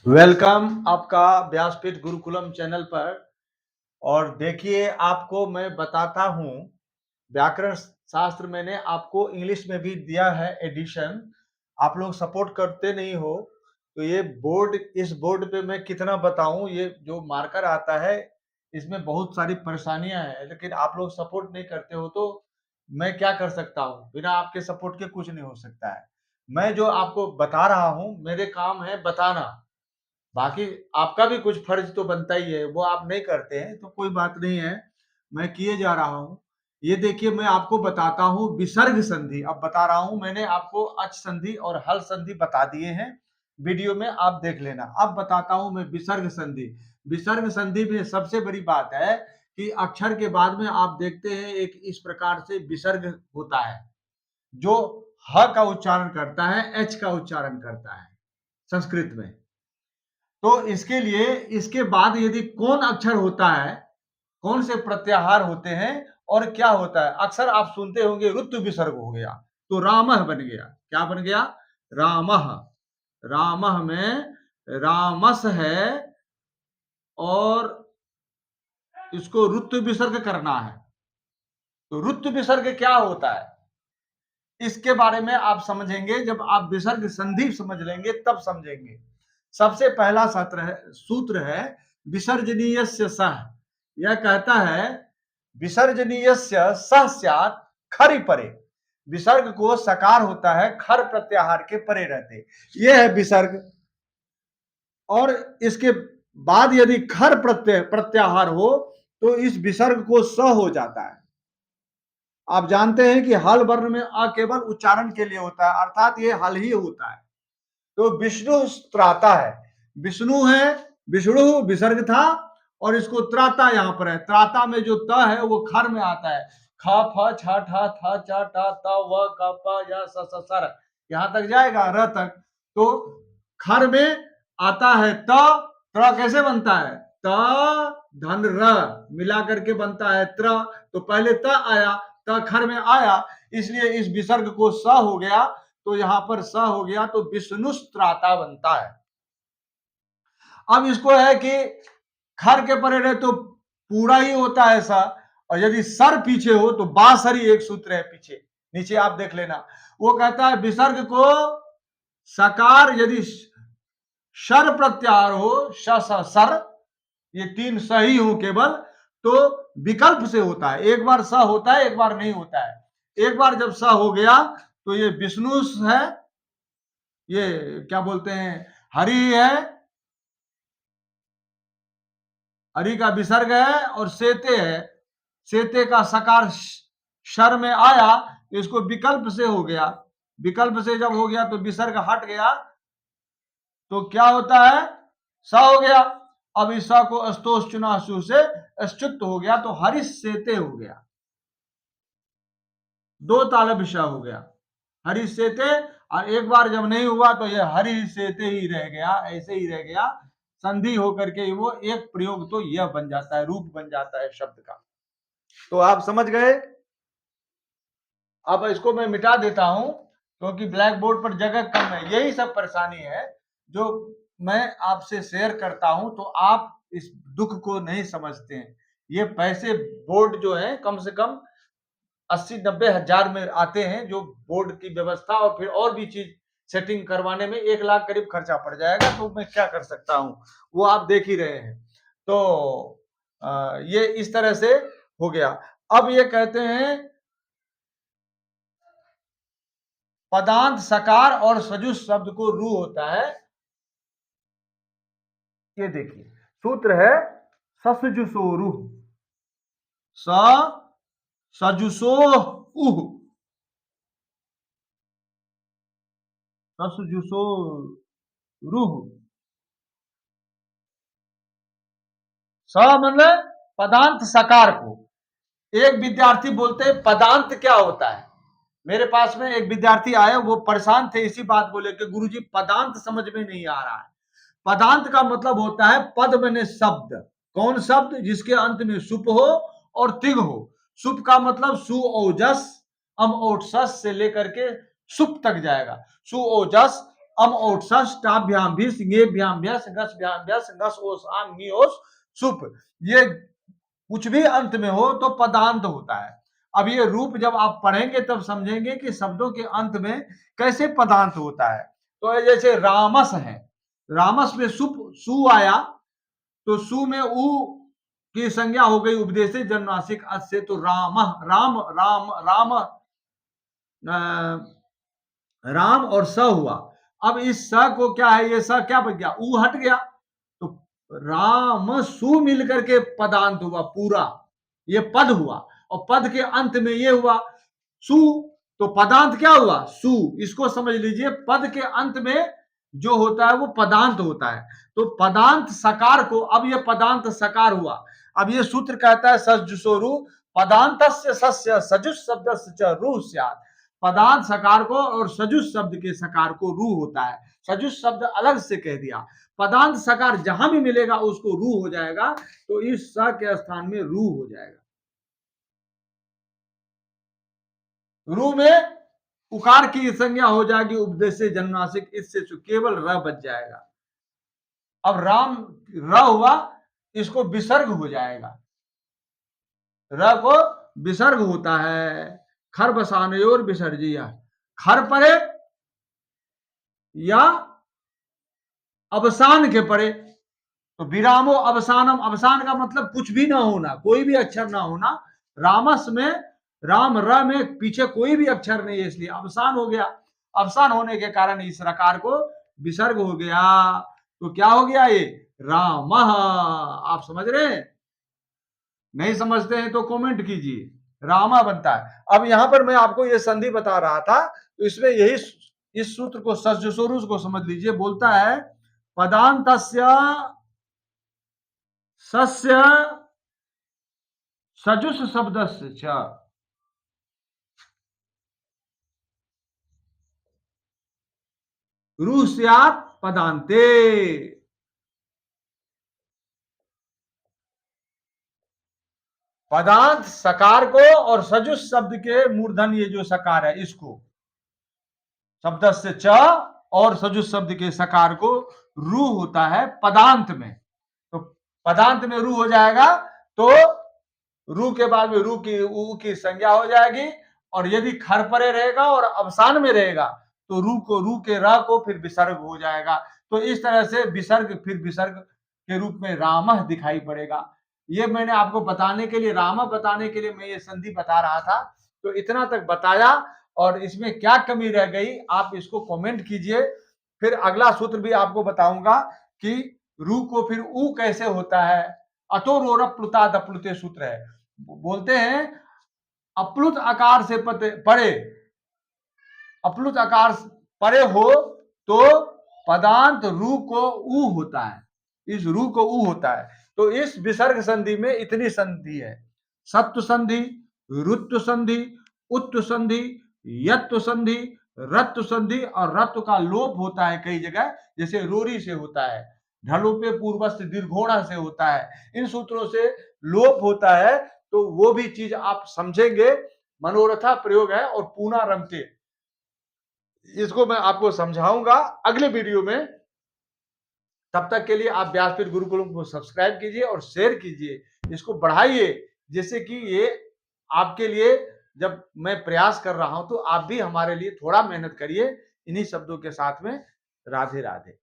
Welcome आपका व्यासपीठ Gurukulam channel पर। और देखिए, आपको मैं बताता हूँ, व्याकरण शास्त्र मैंने आपको इंग्लिश में भी दिया है एडिशन। आप लोग सपोर्ट करते नहीं हो, तो ये बोर्ड, इस बोर्ड पे मैं कितना बताऊं। ये जो मार्कर आता है, इसमें बहुत सारी परेशानियां हैं, लेकिन आप लोग सपोर्ट नहीं करते हो, तो मैं क्या कर सकता हूँ। बिना आपके सपोर्ट के कुछ नहीं हो सकता है। मैं जो आपको बता रहा हूँ, मेरे काम है बताना। बाकी आपका भी कुछ फर्ज तो बनता ही है, वो आप नहीं करते हैं तो कोई बात नहीं है, मैं किए जा रहा हूँ। ये देखिए, मैं आपको बताता हूँ विसर्ग संधि। अब बता रहा हूँ, मैंने आपको अच संधि और हल संधि बता दिए हैं, वीडियो में आप देख लेना। अब बताता हूँ मैं विसर्ग संधि। विसर्ग संधि में सबसे बड़ी बात है कि अक्षर के बाद में आप देखते हैं एक इस प्रकार से विसर्ग होता है, जो ह का उच्चारण करता है, एच का उच्चारण करता है संस्कृत में। तो इसके लिए, इसके बाद यदि कौन अक्षर होता है, कौन से प्रत्याहार होते हैं और क्या होता है, अक्सर आप सुनते होंगे ऋतु विसर्ग हो गया, तो रामह बन गया। क्या बन गया? रामह। रामह में रामस है, और इसको ऋतु विसर्ग करना है। तो ऋतु विसर्ग क्या होता है, इसके बारे में आप समझेंगे जब आप विसर्ग संधि समझ लेंगे, तब समझेंगे। सबसे पहला सूत्र है विसर्जनीयस्य सः। यह कहता है विसर्जनीयस्य सः स्यात् खरि परे। विसर्ग को सकार होता है खर प्रत्याहार के परे रहते, यह है विसर्ग। और इसके बाद यदि खर प्रत्याहार हो, तो इस विसर्ग को स हो जाता है। आप जानते हैं कि हल वर्ण में अ केवल उच्चारण के लिए होता है, अर्थात ये हल ही होता है। तो विष्णु त्राता है, विष्णु है, विष्णु विसर्ग था, और इसको त्राता यहां पर है। त्राता में जो त है वो खर में आता है। ख फ छ ठ थ च ट त व क प य स स सर, यहां तक जाएगा र तक। तो खर में आता है त। त्र कैसे बनता है? त धन र मिला करके बनता है त्र। तो पहले त आया, त खर में आया, इसलिए इस विसर्ग को स हो गया। तो यहां पर स हो गया, तो विष्णुस्त्राता बनता है। अब इसको है कि खर के परे रहे तो पूरा ही होता है सा, और यदि सर पीछे हो तो बासरी एक सूत्र है पीछे, नीचे आप देख लेना। वो कहता है विसर्ग को सकार यदि शर प्रत्याहार हो, श सर, ये तीन सही हो केवल, तो विकल्प से होता है। एक बार स होता है, एक बार नहीं होता है। एक बार जब स हो गया तो ये विष्णु है, ये क्या बोलते हैं, हरि है, हरि का विसर्ग है, और सेते है। सेते का सकार शर में आया, तो इसको विकल्प से हो गया। विकल्प से जब हो गया तो विसर्ग हट गया, तो क्या होता है? स हो गया। अब इस स को स्तोष चुना सु से अच्युत हो गया, तो हरिश सेते हो गया। दो तालब श हो गया, हरिश सेते। और एक बार जब नहीं हुआ तो यह हरि सेते ही रह गया, ऐसे ही रह गया। संधि होकर के वो एक प्रयोग तो यह बन जाता है, रूप बन जाता है शब्द का। तो आप समझ गए। अब इसको मैं मिटा देता हूं, क्योंकि ब्लैक बोर्ड पर जगह कम है। यही सब परेशानी है जो मैं आपसे शेयर करता हूं, तो आप इस दुख को नहीं समझते हैं। ये पैसे बोर्ड जो है कम से कम 80-90 हजार में आते हैं, जो बोर्ड की व्यवस्था और फिर और भी चीज सेटिंग करवाने में 1 लाख करीब खर्चा पड़ जाएगा। तो मैं क्या कर सकता हूं, वो आप देख ही रहे हैं। तो ये इस तरह से हो गया। अब ये कहते हैं पदांत सकार और सजुष शब्द को रू होता है। ये देखिए, सूत्र है ससजुसोरु। स सजुसो उह, ससजुसो रूह। स मतलब पदांत सकार को। एक विद्यार्थी बोलते हैं पदांत क्या होता है। मेरे पास में एक विद्यार्थी आए, वो परेशान थे इसी बात को लेकर, गुरुजी पदांत समझ में नहीं आ रहा है। पदांत का मतलब होता है पद बने शब्द। कौन शब्द? जिसके अंत में सुप हो और तिग हो। सुप का मतलब सु ओजस, अम ओट सस से लेकर के सुप तक जाएगा। सु ओजस अम औट सस टाभ्याम भी सिंगेभ्याम भ्या संघर्षभ्याम भ्या संघर्ष ओस आम नियोस सुप। ये कुछ भी अंत में हो तो पदांत होता है। अब ये रूप जब आप पढ़ेंगे तब समझेंगे कि शब्दों के अंत में कैसे पदांत होता है। तो जैसे रामस है, रामस में सुप सु आया तो सु में उ की संज्ञा हो गई उपदेशित जन्मनासिक अच से, तो राम राम राम राम राम और स हुआ। अब इस स को क्या है, ये स क्या बच गया, उ हट गया, तो राम सु मिलकर के पदांत हुआ पूरा, ये पद हुआ। और पद के अंत में ये हुआ सु, तो पदांत क्या हुआ, सु। इसको समझ लीजिए, पद के अंत में जो होता है वो पदांत होता है। तो पदांत सकार को, अब ये पदांत सकार हुआ। अब ये सूत्र कहता है सजुषोरु पदांतस्य सस्य सजुष शब्दस्य च रूह स्यात्। पदांत सकार को और सजुष शब्द के सकार को रूह होता है। सजुष शब्द अलग से कह दिया, पदांत सकार जहां भी मिलेगा उसको रूह हो जाएगा, तो इस स के स्थान में रूह हो जाएगा। रूह में उकार की संज्ञा हो जाएगी उपदेश से जन्मनासिक, इससे केवल र बच जाएगा। अब राम र हुआ, इसको विसर्ग हो जाएगा, र को विसर्ग होता है। खर बसाने और विसर्जिया, खर परे या अवसान के परे, तो विरामो अवसानम, अवसान का मतलब कुछ भी ना होना, कोई भी अक्षर ना होना। रामस में राम र में पीछे कोई भी अक्षर नहीं है, इसलिए अवसान हो गया। अवसान होने के कारण इस रकार को विसर्ग हो गया, तो क्या हो गया ये राम। आप समझ रहे हैं? नहीं समझते हैं तो कमेंट कीजिए, रामा बनता है। अब यहां पर मैं आपको ये संधि बता रहा था, तो इसमें यही इस सूत्र को सज्जसोरुस को समझ लीजिए। बोलता है पदांतस्य सस्य सजुष शब्दस्य च, रूह स्यात् पदांते। पदांत सकार को और सजुष शब्द के मूर्धन, ये जो सकार है इसको, शब्द से च और सजुष शब्द के सकार को रू होता है पदांत में, तो पदांत में रू हो जाएगा, तो रू के बाद में रू की ऊ की संज्ञा हो जाएगी। और यदि खर परे रहेगा और अवसान में रहेगा तो रू को, रू के र को फिर विसर्ग हो जाएगा। तो इस तरह से विसर्ग फिर विसर्ग के रूप में रामः दिखाई पड़ेगा। ये मैंने आपको बताने के लिए, रामः बताने के लिए मैं ये संधि बता रहा था। तो इतना तक बताया, और इसमें क्या कमी रह गई आप इसको कमेंट कीजिए। फिर अगला सूत्र भी आपको बताऊंगा कि रू को फिर ऊ कैसे होता है। अतो रोर प्लुता दप्लुते सूत्र है, बोलते हैं अप्लुत आकार से परे, अप्लुत आकार परे हो तो पदांत रू को ऊ होता है, इस रू को ऊ होता है। तो इस विसर्ग संधि में इतनी संधि है, सत्व संधि, रुत्व संधि, उत्व संधि, यत्व संधि, रत्व संधि, और रत्व का लोप होता है कई जगह, जैसे रोरी से होता है, ढलोपे पूर्वस्थ दीर्घोणा से होता है, इन सूत्रों से लोप होता है। तो वो भी चीज आप समझेंगे, मनोरथा प्रयोग है और पूना रमते, इसको मैं आपको समझाऊंगा अगले वीडियो में। तब तक के लिए आप व्यासपीठ गुरुकुलम को सब्सक्राइब कीजिए और शेयर कीजिए, इसको बढ़ाइए, जिससे कि ये आपके लिए, जब मैं प्रयास कर रहा हूं तो आप भी हमारे लिए थोड़ा मेहनत करिए इन्हीं शब्दों के साथ में। राधे राधे।